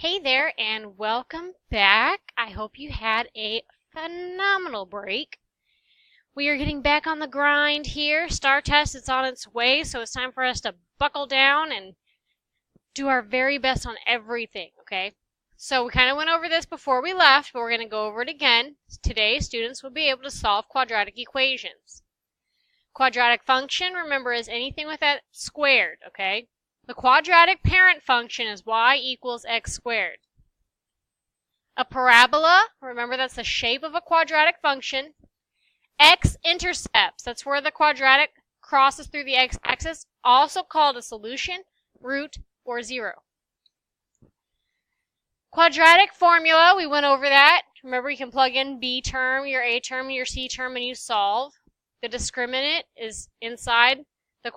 Hey there and welcome back. I hope you had a phenomenal break. We are getting back on the grind here. Star test is on its way, so it's time for us to buckle down and do our very best on everything, okay? So we kind of went over this before we left, but we're going to go over it again. Today, students will be able to solve quadratic equations. Quadratic function, remember, is anything with that squared, okay? The quadratic parent function is y equals x squared. A parabola, remember that's the shape of a quadratic function. X-intercepts, that's where the quadratic crosses through the x-axis, also called a solution, root, or zero. Quadratic formula, we went over that. Remember, you can plug in B term, your A term, your C term, and you solve. The discriminant is inside the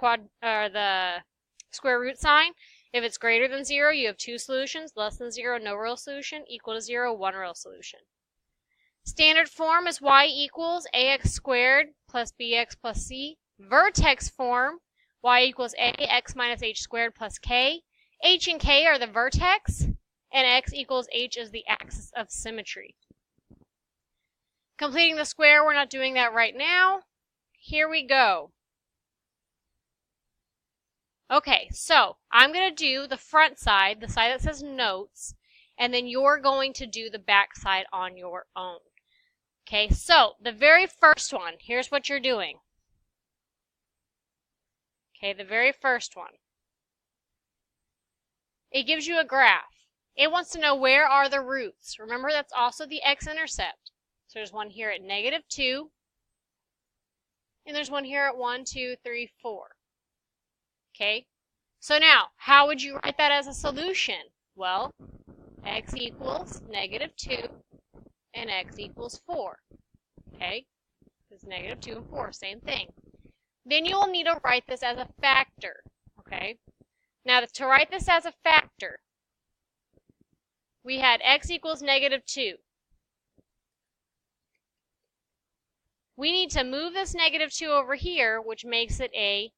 square root sign. If it's greater than 0, you have two solutions. Less than 0, no real solution. Equal to 0, one real solution. Standard form is y equals ax squared plus bx plus c. Vertex form, y equals a, x minus h squared plus k. H and k are the vertex, and x equals h is the axis of symmetry. Completing the square, we're not doing that right now. Here we go. Okay, so I'm going to do the front side, the side that says notes, and then you're going to do the back side on your own. Okay, so the very first one, here's what you're doing. Okay, the very first one. It gives you a graph. It wants to know where are the roots. Remember, that's also the x-intercept. So there's one here at -2, and there's one here at 1, 2, 3, 4. Okay, so now, how would you write that as a solution? Well, x equals -2 and x equals 4. Okay, it's -2 and 4, same thing. Then you will need to write this as a factor. Okay, now to write this as a factor, we had x equals -2. We need to move this -2 over here, which makes it a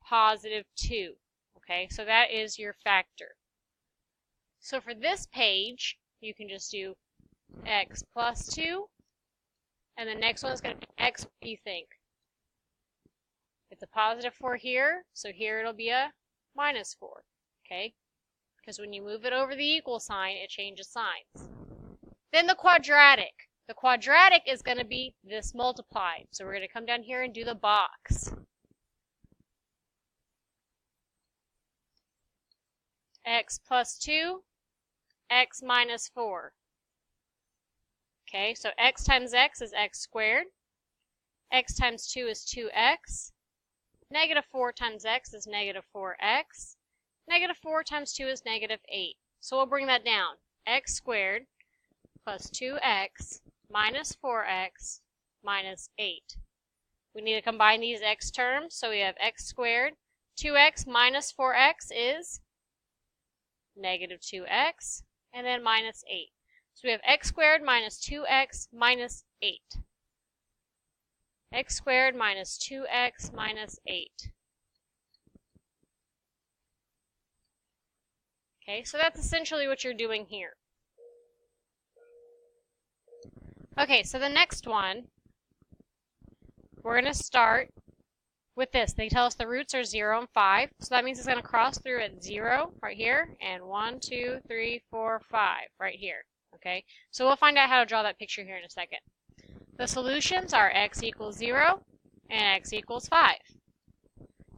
+2. Okay, so that is your factor. So for this page, you can just do x plus 2, and the next one is going to be x. What do you think? It's a +4 here, so here it'll be a -4. Okay, because when you move it over the equal sign, it changes signs. Then the quadratic. The quadratic is going to be this multiplied. So we're going to come down here and do the box. X plus 2, x minus 4. Okay, so x times x is x squared. X times 2 is 2x. -4 times x is -4x. -4 times 2 is -8. So we'll bring that down. X squared plus 2x minus 4x minus 8. We need to combine these x terms, so we have x squared. 2x minus 4x is -2x, and then minus 8. So we have x squared minus 2x minus 8. X squared minus 2x minus 8. Okay, so that's essentially what you're doing here. Okay, so the next one, we're going to start with this. They tell us the roots are 0 and 5, so that means it's going to cross through at 0 right here, and 1, 2, 3, 4, 5 right here. Okay, so we'll find out how to draw that picture here in a second. The solutions are x equals 0 and x equals 5.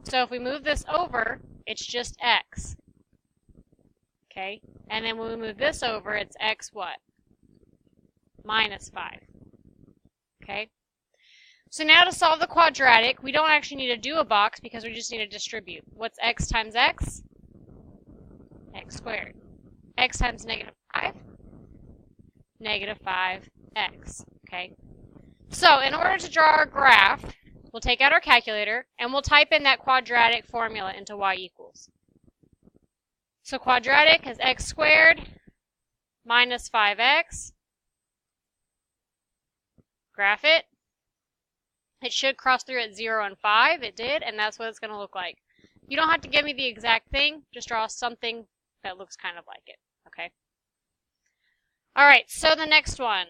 So if we move this over, it's just x. Okay, and then when we move this over, it's x what? -5. Okay. So now to solve the quadratic, we don't actually need to do a box because we just need to distribute. What's x times x? X squared. X times -5? -5x. Okay. So in order to draw our graph, we'll take out our calculator and we'll type in that quadratic formula into y equals. So quadratic is x squared minus 5x. Graph it. It should cross through at 0 and 5. It did, and that's what it's going to look like. You don't have to give me the exact thing. Just draw something that looks kind of like it. Okay? All right, so the next one.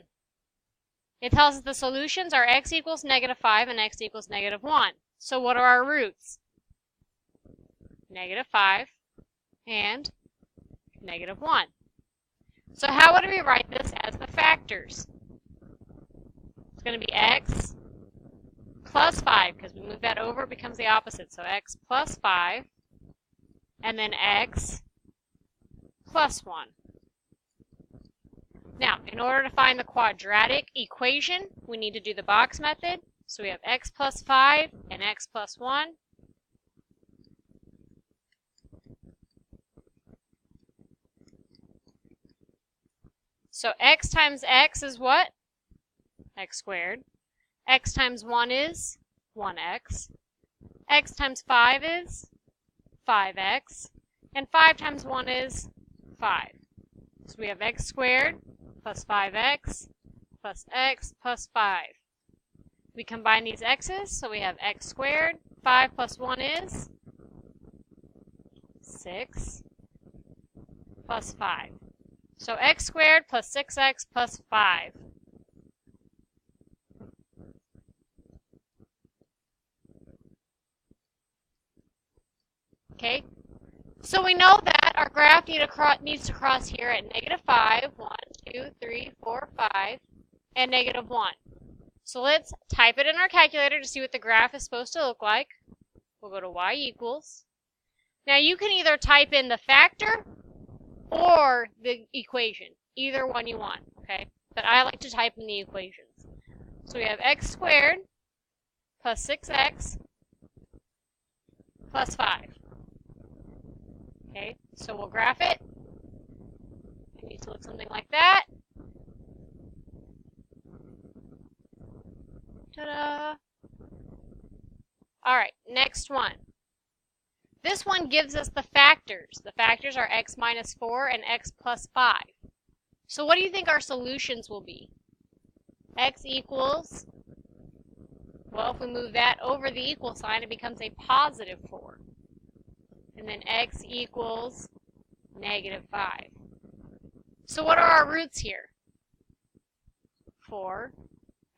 It tells us the solutions are x equals -5 and x equals -1. So what are our roots? -5 and -1. So how would we write this as the factors? It's going to be x plus 5, because we move that over, it becomes the opposite. So x plus 5, and then x plus 1. Now, in order to find the quadratic equation, we need to do the box method. So we have x plus 5 and x plus 1. So x times x is what? X squared. X times 1 is 1x. X times 5 is 5x. And 5 times 1 is 5. So we have x squared plus 5x plus x plus 5. We combine these x's, so we have x squared. 5 plus 1 is 6 plus 5. So x squared plus 6x plus 5. Okay, so we know that our graph needs to cross here at -5, 1, 2, 3, 4, 5, and -1. So let's type it in our calculator to see what the graph is supposed to look like. We'll go to y equals. Now you can either type in the factor or the equation, either one you want, okay? But I like to type in the equations. So we have x squared plus 6x plus 5. Okay, so we'll graph it. It needs to look something like that. Ta-da! All right, next one. This one gives us the factors. The factors are x minus 4 and x plus 5. So what do you think our solutions will be? X equals, well, if we move that over the equal sign, it becomes a positive 4. And then x equals -5. So what are our roots here? 4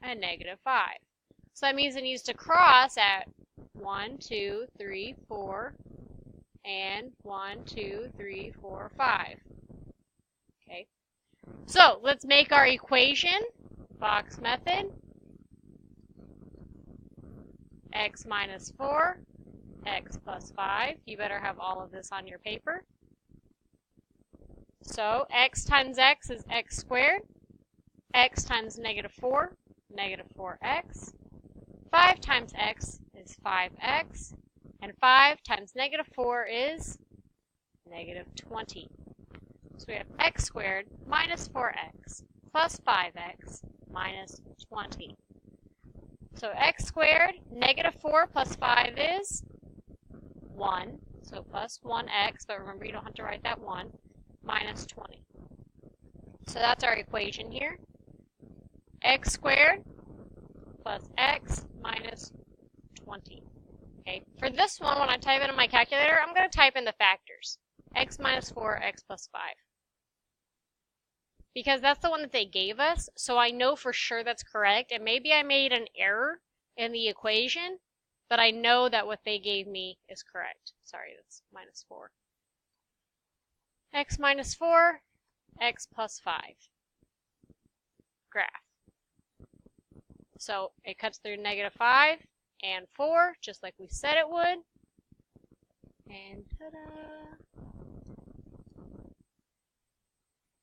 and -5. So that means it needs to cross at 1, 2, 3, 4, and 1, 2, 3, 4, 5. Okay. So let's make our equation. Box method. X minus 4. X plus 5. You better have all of this on your paper. So x times x is x squared. X times -4, -4x. 5 times x is 5x. And 5 times -4 is -20. So we have x squared minus 4x plus 5x minus 20. So x squared, -4 plus 5 is 1, so plus 1x, but remember you don't have to write that 1, minus 20. So that's our equation here. X squared plus x minus 20. Okay, for this one, when I type it in my calculator, I'm going to type in the factors. X minus 4, x plus 5. Because that's the one that they gave us, so I know for sure that's correct, and maybe I made an error in the equation, but I know that what they gave me is correct. Sorry, that's -4. X minus 4, x plus 5. Graph. So it cuts through -5 and 4, just like we said it would. And ta-da!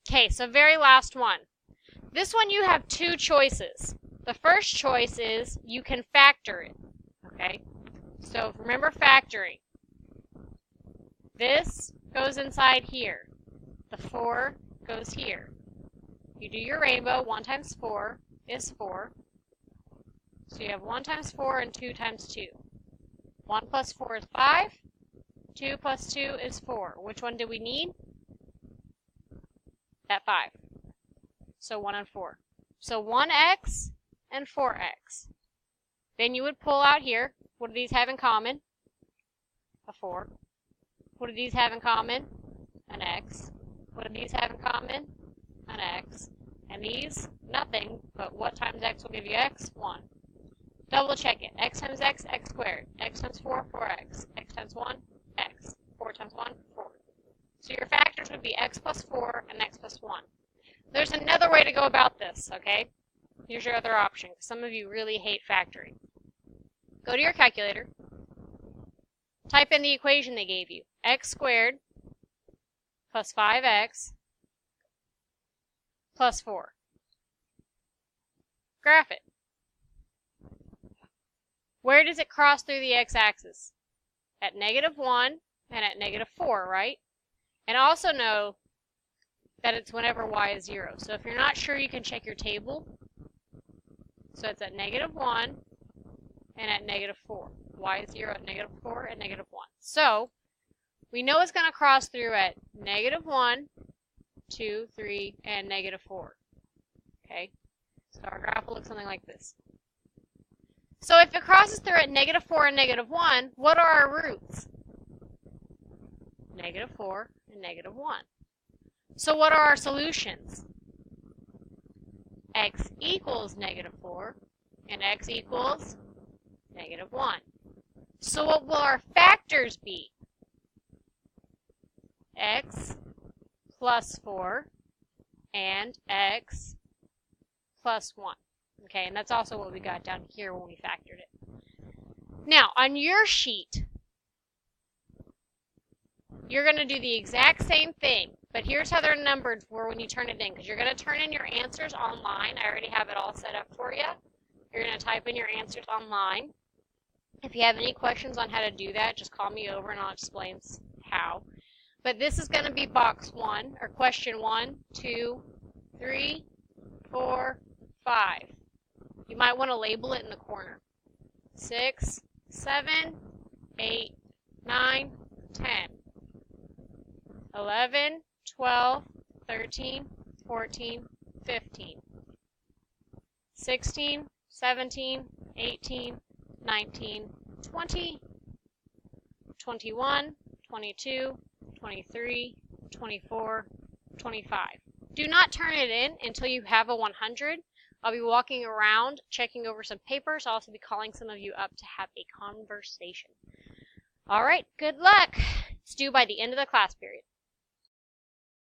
Okay, so very last one. This one you have two choices. The first choice is you can factor it. Okay, so remember factoring. This goes inside here. The 4 goes here. You do your rainbow. 1 times 4 is 4. So you have 1 times 4 and 2 times 2. 1 plus 4 is 5. 2 plus 2 is 4. Which one do we need? That 5. So 1 and 4. So 1x and 4x. Then you would pull out here. What do these have in common? A 4. What do these have in common? An x. What do these have in common? an x, and these, nothing, but what times x will give you x? 1. Double check it. X times x, x squared. X times 4, 4x. X times 1, x. 4 times 1, 4. So your factors would be x plus 4 and x plus 1. There's another way to go about this, okay? Here's your other option. Some of you really hate factoring. Go to your calculator. Type in the equation they gave you. X squared plus 5x plus 4. Graph it. Where does it cross through the x-axis? At -1 and at -4, right? And also know that it's whenever y is 0. So if you're not sure, you can check your table. So it's at -1 and at -4. Y is 0 at -4 and -1. So we know it's going to cross through at -1, 2, 3, and -4. Okay? So our graph will look something like this. So if it crosses through at -4 and -1, what are our roots? -4 and -1. So what are our solutions? X equals -4 and x equals -1. So what will our factors be? X plus 4 and x plus 1. Okay, and that's also what we got down here when we factored it. Now, on your sheet, you're going to do the exact same thing, but here's how they're numbered for when you turn it in, because you're going to turn in your answers online. I already have it all set up for you. You're going to type in your answers online. If you have any questions on how to do that, just call me over and I'll explain how. But this is going to be box 1, or question 1, 2, 3, 4, 5. You might want to label it in the corner. 6, 7, 8, 9, 10, 11, 12, 13, 14, 15, 16, 17, 18, 19, 20, 21, 22, 23, 24, 25. Do not turn it in until you have a 100. I'll be walking around, checking over some papers. I'll also be calling some of you up to have a conversation. All right, good luck. It's due by the end of the class period.